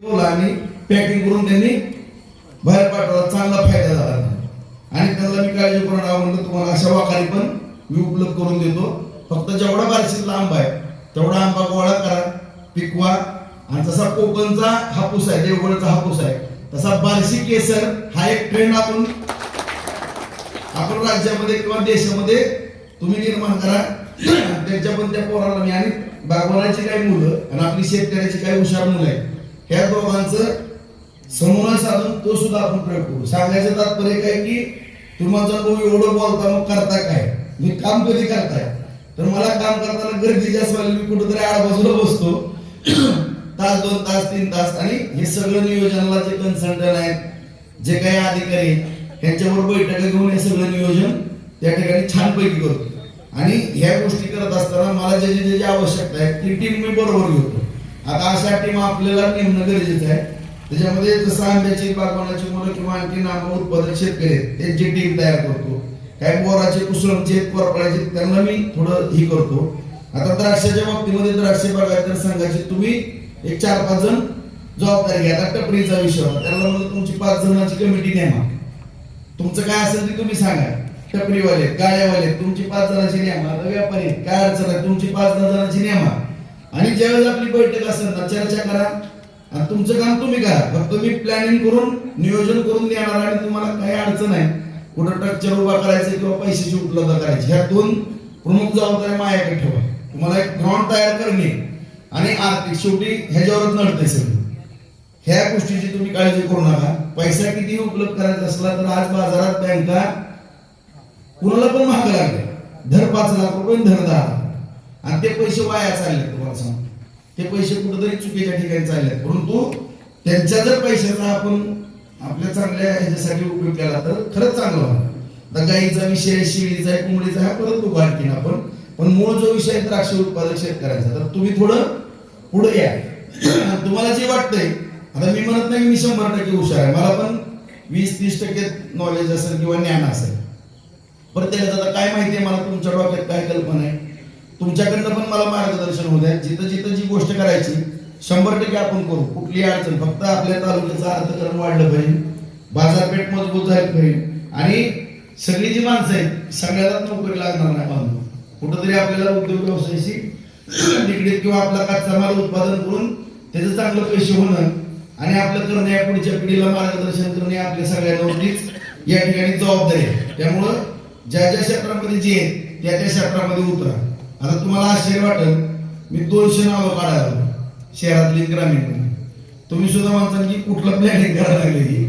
आणि पॅकिंग करून त्यांनी बाहेर पाठवला, चांगला फायदा झाला आणि त्यांना मी काळजी करून म्हणलं तुम्हाला अशा वाखारी पण मी उपलब्ध करून देतो, फक्त जेवढा बार्शीत लांब आहे तेवढा आंबा गोळा करा, पिकवा आणि जसा कोकणचा हापूस आहे, देवगडचा हापूस आहे, तसा बार्शी केसर हा एक ट्रेंड आपण राज्यामध्ये किंवा देशामध्ये तुम्ही निर्माण करा. त्यांच्या पण त्या पोराला मी आणि बागवानाची काही मुलं आणि आपली शेतकऱ्याची काही हुशार मुलं आहेत, ह्या दोघांचं समन्वय साधून तो सुद्धा आपण प्रयोग करू. सांगायचं तात्पर्य काय की तुम्हाला जर एवढं बोलता मग करता काय, मी काम कधी करताय, तर मला काम करताना गरजेचे असवाले मी कुठेतरी आडबाजूला बसतो तास 2 तास 3 तास आणि हे सगळं नियोजनाला जे कन्सल्टंट आहेत, जे काही अधिकारी त्यांच्यावर बैठका घेऊन हे सगळं नियोजन त्या ठिकाणी छानपैकी करतो आणि ह्या गोष्टी करत असताना मला जे जे जे आवश्यकता आहे ती टीम मी बरोबर घेतो. आता अशा टीम आपल्याला नेमणं गरजेचं आहे. त्याच्यामध्ये जसं आंब्याची बागवानाची मुलं किंवा आणखी आंबा उत्पादक शेतकरी आहेत त्यांची टीम तयार करतो. काही बोराचे कुसुमचे कोरपड्याचे त्यांना मी थोडं ही करतो. आता द्राक्षाच्या बाबतीमध्ये द्राक्ष बागायतदार संघाची तुम्ही एक 4-5 जण जबाबदारी घ्या. आता टपरीचा विषय होता, त्याला म्हणजे तुमची 5 जणांची कमिटी नेमा, तुमचं काय असेल ते तुम्ही सांगा. टपरीवाले गाड्यावाले तुमची 5 जणांची नेमा, व्यापारी काय अडचण आहे तुमची 5 जणांची नेमा आणि ज्यावेळेस आपली बैठक असेल ना चर्चा करा आणि तुमचं काम तुम्ही करा. फक्त मी प्लॅनिंग करून नियोजन करून देणार आणि तुम्हाला काही अडचण आहे कुठं स्ट्रक्चर उभा करायचं किंवा पैशाची उपलब्ध करायची, ह्या 2 प्रमुख जबाबदाऱ्या माझ्याकडे ठेवा. तुम्हाला एक ग्राउंड तयार करणे आणि आर्थिक शेवटी ह्याच्यावरच नडते सगळं. ह्या गोष्टीची तुम्ही काळजी करू नका. पैसा किती उपलब्ध करायचा असला तर आज बाजारात बँका कुणाला पण महाग लागले, धर 5 लाख रुपये धर 10 लाख आणि ते पैसे वाया चालले. तुम्हाला सांग ते पैसे कुठेतरी चुकीच्या ठिकाणी चालले, परंतु त्यांच्या जर पैशाचा आपण आपल्या चांगल्या ह्याच्यासाठी उपयोग केला तर खरंच चांगलं होणार. तर गाईचा विषय, शेळीचा आहे, कोंबडीचा हा परत बघू आणखीन आपण, पण मूळ जो विषय द्राक्ष उत्पादक शेतकऱ्याचा, तर तुम्ही थोडं पुढे या. तुम्हाला जे वाटतंय, आता मी म्हणत नाही मी 100% हुशार आहे, मला पण 20-30% नॉलेज असेल किंवा ज्ञान असेल. प्रत्येकाचं आता काय माहिती आहे मला, तुमच्या डोक्यात काय कल्पना आहे, तुमच्याकडनं पण मला मार्गदर्शन होत आहे. जिथं जिथं जी गोष्ट करायची 100% आपण करू. कुठली अडचण, फक्त आपल्या तालुक्याचं अर्थकारण वाढलं पाहिजे, बाजारपेठ मजबूत झाली पाहिजे आणि सगळी जी माणसं आहेत सगळ्याला नोकरी लागणार नाही. बांधून कुठंतरी आपल्याला उद्योग व्यवसायाशी निगडीत किंवा आपला कच्चा माल उत्पादन करून त्याचं चांगलं पैसे होणं आणि आपलं करणं, या पुढच्या पिढीला मार्गदर्शन करणे आपल्या सगळ्यांवरतीच या ठिकाणी जबाबदारी आहे. त्यामुळं ज्या ज्या क्षेत्रामध्ये जे आहेत त्या त्या क्षेत्रामध्ये उतरा. आता तुम्हाला आश्चर्य वाटेल, मी 200 नावं काढायला शहरातली ग्रामीण, तुम्ही सुद्धा म्हणता की कुठलं प्लॅनिंग करायला लागले,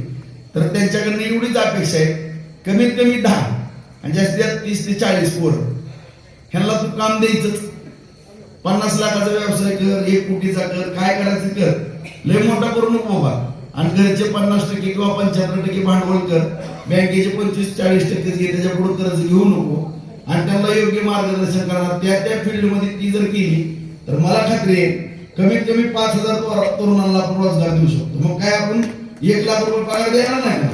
तर त्यांच्याकडनं एवढीच अपेक्षा आहे कमीत कमी 10 आणि जास्तीत 30 ते 40 पोर ह्यांना तू काम द्यायचंच. 50 लाखाचा व्यवसाय कर, 1 कोटीचा कर, काय करायचं कर, लय मोठा करू नको बाबा. आणि घरचे 50% किंवा 75% भांडवल कर, बँकेचे 25-40% घे, त्याच्या पुढे कर्ज घेऊ नको आणि त्यांना योग्य मार्गदर्शन करणार. त्या फील्डमध्ये ती जर केली तर मला खात्री आहे कमीत कमी 5,000 तरुणांना आपण रोजगार देऊ शकतो. मग काय आपण 1 लाख रुपये पगार देणार नाही का?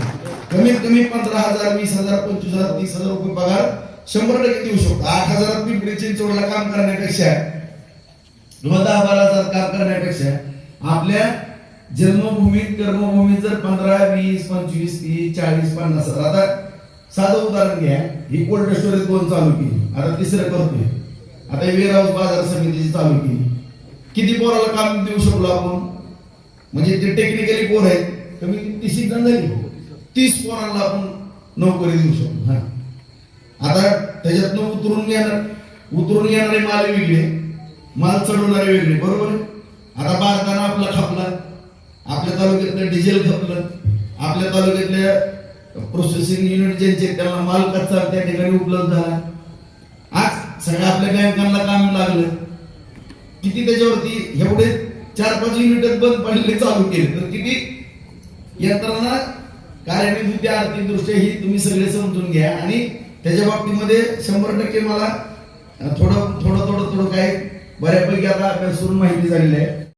कमीत कमी 15,000, 20,000, 25,000, 30,000 रुपये पगार 100% देऊ शकतो. 8,000 पिंपरी चिंचवडला काम करण्यापेक्षा किंवा 10-12,000 काम करण्यापेक्षा आपल्या जन्मभूमीत कर्मभूमीत जर 15, 20, 25, 30, 40, 50,000. आता साधं उदाहरण घ्या, ही कोल्ड स्टोरेज 2 चालू केली, आता 3रं करतोय, आता वेअर हाऊस बाजार समितीची चालू केली. किती पोराला काम देऊ शकलो आपण, म्हणजे ते टेक्निकली पोर आहेत, कमी 30 जण झाली, 30 पोरांना आपण नोकरी देऊ शकतो. आता त्याच्यातनं उतरून येणारे माल वेगळे, माल चढवणारे वेगळे, बरोबर. आता बारकाना आपला खपला, आपल्या तालुक्यातलं डिझेल खपलं, आपल्या तालुक्यातल्या प्रोसेसिंग युनिट ज्यांचे त्यांना माल कच्चा त्या ठिकाणी उपलब्ध झाला. आज सगळ्या आपल्या बँकांना काम लागलं, किती त्याच्यावरती एवढे 4-5 युनिट बंद पडले चालू केले, तर किती यंत्रणा कार्यान्वित होती आर्थिक दृष्ट्या ही तुम्ही सगळे समजून घ्या. आणि त्याच्या बाबतीमध्ये 100% मला थोडं काय बऱ्यापैकी आता अभ्यास करून माहिती झालेली आहे.